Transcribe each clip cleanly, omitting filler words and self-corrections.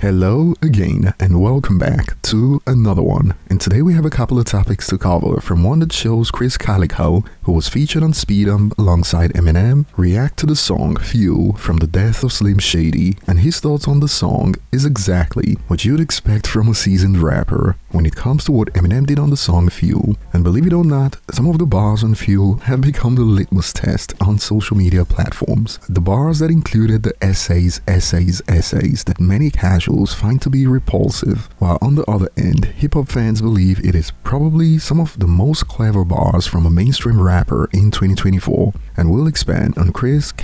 Hello again and welcome back to another one. And today we have a couple of topics to cover, from one that shows Krizz, who was featured on Speedom alongside Eminem, react to the song Fuel from the death of Slim Shady, and his thoughts on the song is exactly what you'd expect from a seasoned rapper when it comes to what Eminem did on the song Fuel. And believe it or not, some of the bars on Fuel have become the litmus test on social media platforms. The bars that included the essays that many casuals find to be repulsive, while on the other end, hip-hop fans believe it is probably some of the most clever bars from a mainstream rapper in 2024. And we'll expand on Krizz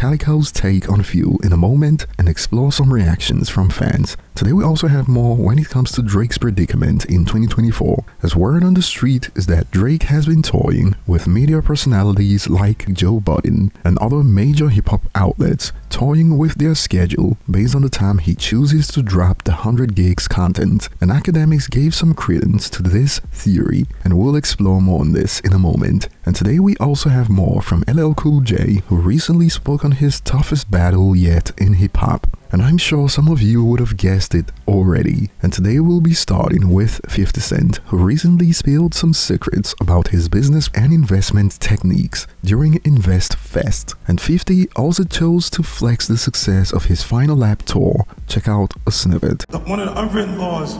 take on Fuel in a moment and explore some reactions from fans. Today we also have more when it comes to Drake's predicament in 2024, as word on the street is that Drake has been toying with media personalities like Joe Budden and other major hip-hop outlets, toying with their schedule based on the time he chooses to drop the 100 gigs content, and Akademiks gave some credence to this theory, and we'll explore more on this in a moment. And today we also have more from LL Cool J, who recently spoke on his toughest battle yet in hip-hop. And I'm sure some of you would have guessed it already. And today we'll be starting with 50 Cent, who recently spilled some secrets about his business and investment techniques during Invest Fest. And 50 also chose to flex the success of his Final Lap tour. Check out a snippet. One of the unwritten laws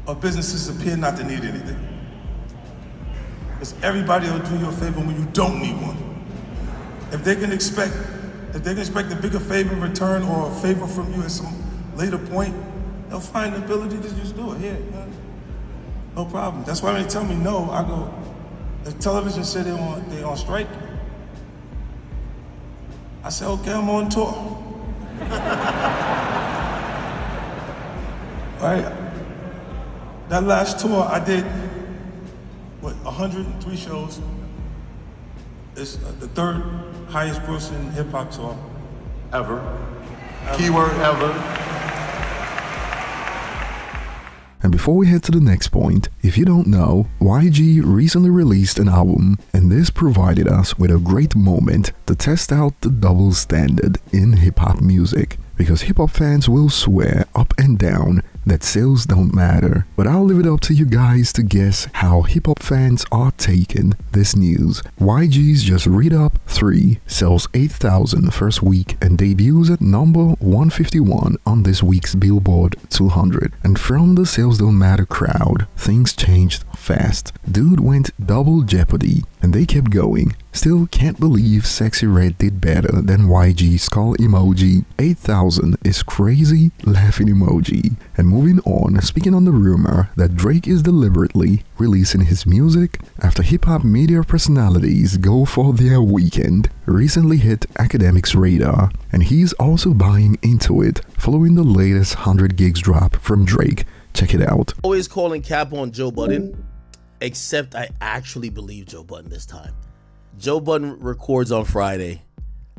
of businesses appear not to need anything. It's everybody will do you a favor when you don't need one. If they can expect a bigger favor in return or a favor from you at some later point, they'll find the ability to just do it. Here, no problem. That's why when they tell me no, I go, the television said they on strike. I said, okay, I'm on tour. All right, that last tour I did, 103 shows. It's the third highest grossing hip hop tour ever. Keyword ever. And before we head to the next point, if you don't know, YG recently released an album, and this provided us with a great moment to test out the double standard in hip hop music, because hip hop fans will swear up and down that sales don't matter. But I'll leave it up to you guys to guess how hip-hop fans are taking this news. YG's Just Read Up 3 sells 8,000 first week and debuts at number 151 on this week's Billboard 200. And from the sales don't matter crowd, things changed fast. Dude went double jeopardy, and they kept going. Still can't believe Sexy Red did better than YG skull emoji. 8,000 is crazy laughing emoji. And moving on, speaking on the rumor that Drake is deliberately releasing his music after hip-hop media personalities go for their weekend, recently hit Akademiks' radar, and he's also buying into it following the latest 100 gigs drop from Drake. Check it out. Always calling cap on Joe Budden, except I actually believe Joe Budden this time. Joe Budden records on Friday.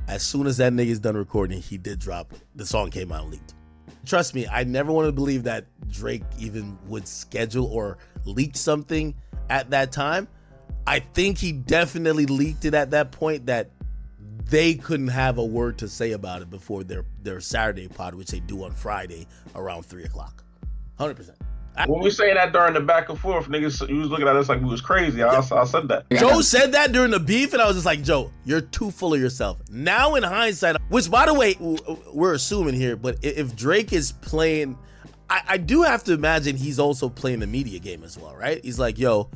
As soon as that nigga's done recording, he did drop it. The song came out and leaked. Trust me, I never wanted to believe that Drake even would schedule or leak something at that time. I think he definitely leaked it at that point that they couldn't have a word to say about it before their Saturday pod, which they do on Friday around 3 o'clock. 100%. When we saying that during the back and forth, niggas, you was looking at us like we was crazy. I said that. Joe said that during the beef, and I was just like, Joe, you're too full of yourself. Now in hindsight, which by the way, we're assuming here, but if Drake is playing, I do have to imagine he's also playing the media game as well, right? He's like, yo,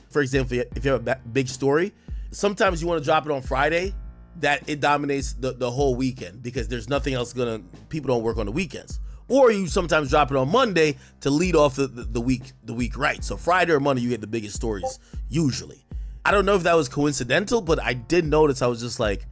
for example, if you have a big story, sometimes you want to drop it on Friday, that it dominates the whole weekend because there's nothing else people don't work on the weekends. Or you sometimes drop it on Monday to lead off the week right. So Friday or Monday, you get the biggest stories, usually. I don't know if that was coincidental, but I did notice, I was just like,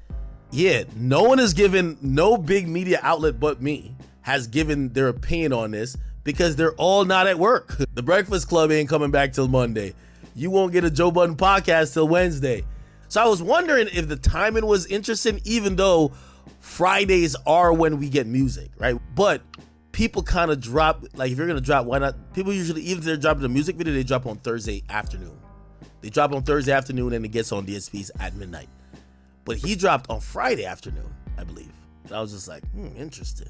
yeah, no one has given, no big media outlet but me has given their opinion on this because they're all not at work. The Breakfast Club ain't coming back till Monday. You won't get a Joe Budden podcast till Wednesday. So I was wondering if the timing was interesting, even though Fridays are when we get music, right? But people kind of drop, like if you're gonna drop, why not? People usually, even if they're dropping a music video, they drop on Thursday afternoon. They drop on Thursday afternoon and it gets on DSPs at midnight. But he dropped on Friday afternoon, I believe. And I was just like, interesting.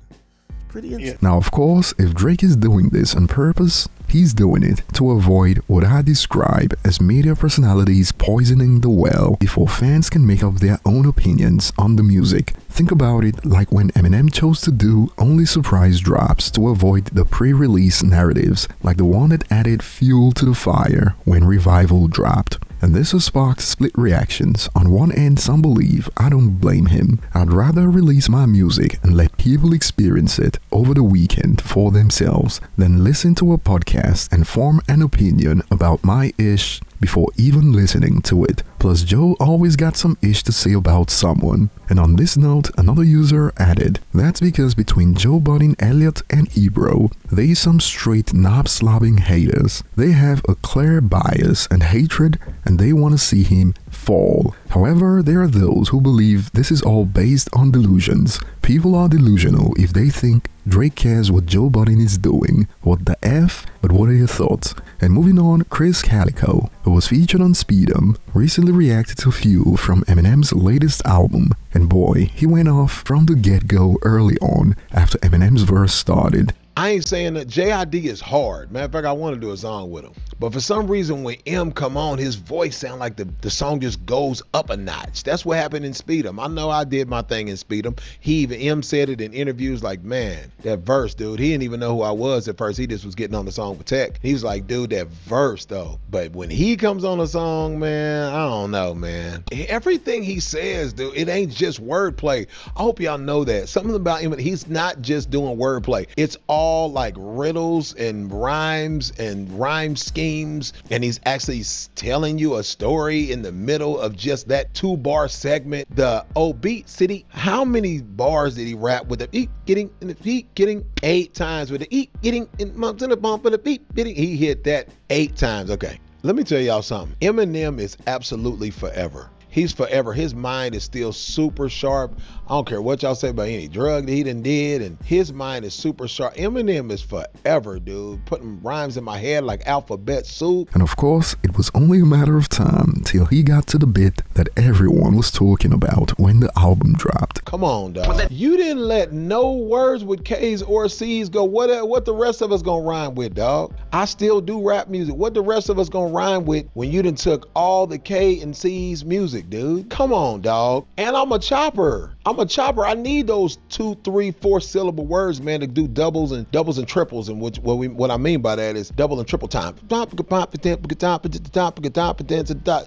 pretty interesting. Now, of course, if Drake is doing this on purpose, he's doing it to avoid what I describe as media personalities poisoning the well before fans can make up their own opinions on the music. Think about it like when Eminem chose to do only surprise drops to avoid the pre-release narratives, like the one that added fuel to the fire when Revival dropped. And this has sparked split reactions. On one end, some believe I don't blame him. I'd rather release my music and let people experience it over the weekend for themselves than listen to a podcast and form an opinion about my ish before even listening to it. Plus, Joe always got some ish to say about someone. And on this note, another user added, that's because between Joe Budden, Elliot, and Ebro, they some straight knob-slobbing haters. They have a clear bias and hatred, and they want to see him fall. However, there are those who believe this is all based on delusions. People are delusional if they think Drake cares what Joe Budden is doing. What the F? But what are your thoughts? And moving on, Krizz Calico, who was featured on Speedom, recently reacted to Fuel from Eminem's latest album. And boy, he went off from the get-go early on after Eminem's verse started. I ain't saying that JID is hard. Matter of fact, I want to do a song with him. But for some reason, when M come on, his voice sound like the song just goes up a notch. That's what happened in Speedom. I know I did my thing in Speedom. M said it in interviews like, man, that verse, dude, he didn't even know who I was at first. He just was getting on the song with Tech. He was like, dude, that verse, though. But when he comes on a song, man, I don't know, man. Everything he says, dude, it ain't just wordplay. I hope y'all know that. Something about him, he's not just doing wordplay. It's all like riddles and rhymes and rhyme schemes, and he's actually telling you a story in the middle of just that 2-bar segment. The beat city, how many bars did he rap with the eat getting in the beat getting 8 times with the eat getting in months in the bump of the beat getting? He hit that 8 times. Okay, let me tell y'all something. Eminem is absolutely forever. He's forever. His mind is still super sharp. I don't care what y'all say about any drug that he done did, and his mind is super sharp. Eminem is forever, dude. Putting rhymes in my head like alphabet soup. And of course, it was only a matter of time till he got to the bit that everyone was talking about when the album dropped. Come on, dog. You didn't let no words with K's or C's go. What the rest of us gonna rhyme with, dog? I still do rap music. What the rest of us gonna rhyme with when you done took all the K and C's music, dude? Come on, dog. And I'm a chopper. I need those 2, 3, 4 syllable words, man, to do doubles and triples. And what I mean by that is double and triple time.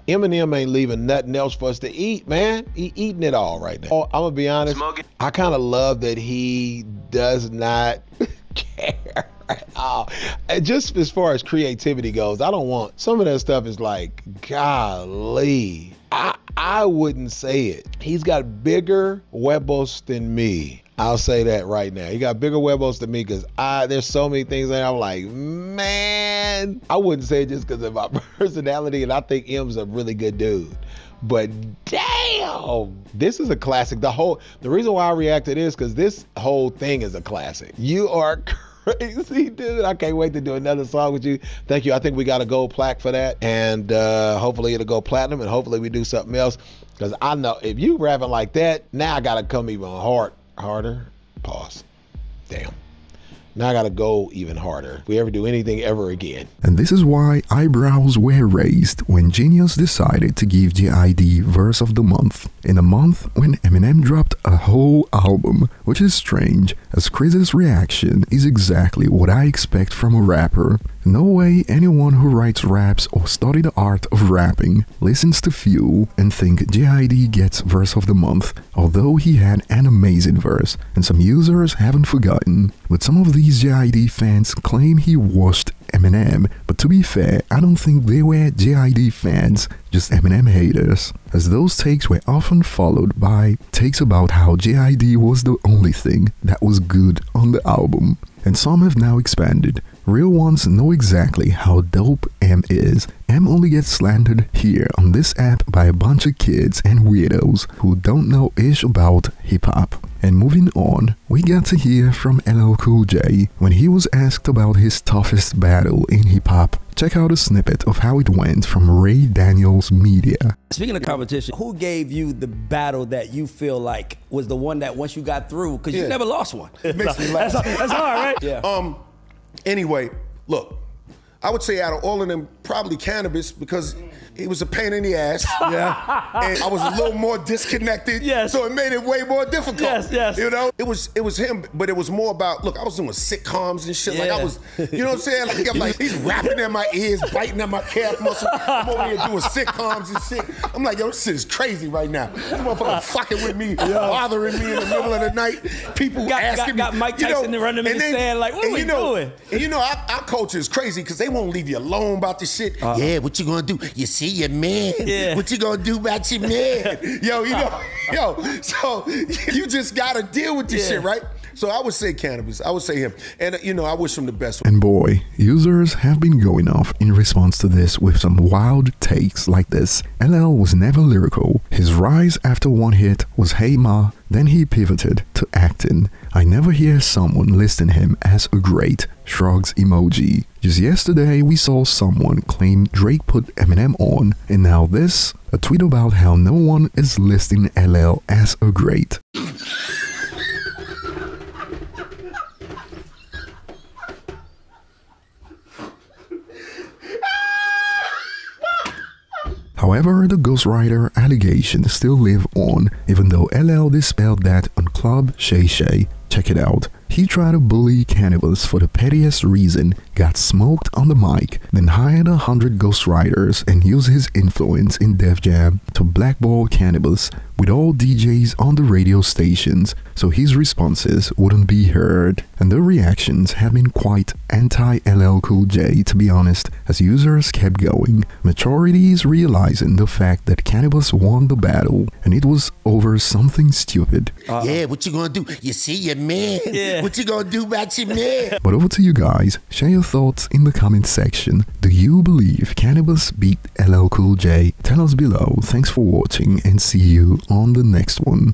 Eminem ain't leaving nothing else for us to eat, man. He eating it all right now. I'm gonna be honest. I kind of love that he does not care. Just as far as creativity goes, I don't want some of that stuff is like, golly. I wouldn't say it. He's got bigger huevos than me. I'll say that right now. He got bigger huevos than me because there's so many things that I'm like, man. I wouldn't say it just because of my personality, and I think M's a really good dude. But damn, this is a classic. The reason why I reacted is because this whole thing is a classic. You are crazy, dude. I can't wait to do another song with you. Thank you. I think we got a gold plaque for that, and hopefully it'll go platinum, and hopefully we do something else, because I know if you rapping like that, now I gotta come even harder. Pause. Damn. Now I gotta go even harder if we ever do anything ever again. And this is why eyebrows were raised when Genius decided to give JID Verse of the Month in a month when Eminem dropped a whole album, which is strange, as Krizz's reaction is exactly what I expect from a rapper. No way anyone who writes raps or study the art of rapping listens to Fuel and think JID gets Verse of the Month, although he had an amazing verse, and some users haven't forgotten. But some of these JID fans claim he washed Eminem, but to be fair, I don't think they were JID fans, just Eminem haters, as those takes were often followed by takes about how JID was the only thing that was good on the album. And some have now expanded, Real ones know exactly how dope M is. M only gets slandered here on this app by a bunch of kids and weirdos who don't know ish about hip-hop. And moving on, we got to hear from LL Cool J when he was asked about his toughest battle in hip-hop. Check out a snippet of how it went from Ray Daniels Media. Speaking of competition, who gave you the battle that you feel like was the one that once you got through, because you never lost one? It makes me laugh. That's hard, right? Yeah. Anyway, look, I would say out of all of them, probably Cannabis, because he was a pain in the ass. Yeah. And I was a little more disconnected. Yes. So it made it way more difficult. Yes. You know? It was him, but it was more about, look, I was doing sitcoms and shit. Like I was, you know what I'm saying? Like I'm like, he's rapping in my ears, biting at my calf muscle. I'm over here doing sitcoms and shit. I'm like, yo, this shit is crazy right now. This motherfucker fucking with me, bothering me in the middle of the night. People asking me. Got Mike Tyson running in the sand like, what are we doing? And you know, our culture is crazy because they won't leave you alone about this shit. Yeah, what you gonna do? You see your man. Yeah. What you gonna do about your man? Yo, so you just gotta deal with this shit, right? So I would say Cannabis. I would say him. And, you know, I wish him the best. And boy, users have been going off in response to this with some wild takes like this. LL was never lyrical. His rise after one hit was Hey Ma, then he pivoted to acting. I never hear someone listing him as a great. Shrugs emoji. Just yesterday, we saw someone claim Drake put Eminem on, and now this, a tweet about how no one is listing LL as a great. However, the ghostwriter allegations still live on, even though LL dispelled that on Club Shay Shay. Check it out. He tried to bully Cannabis for the pettiest reason, got smoked on the mic, then hired 100 ghostwriters and used his influence in Def Jam to blackball Cannabis with all DJs on the radio stations so his responses wouldn't be heard. And the reactions have been quite anti-LL Cool J, to be honest, as users kept going. Majority is realizing the fact that Cannabis won the battle and it was over something stupid. Yeah, what you gonna do? You see your man. Yeah. What you gonna do about your man? But over to you guys. Share your thoughts in the comment section. Do you believe Cannabis beat LL Cool J? Tell us below. Thanks for watching and see you on the next one.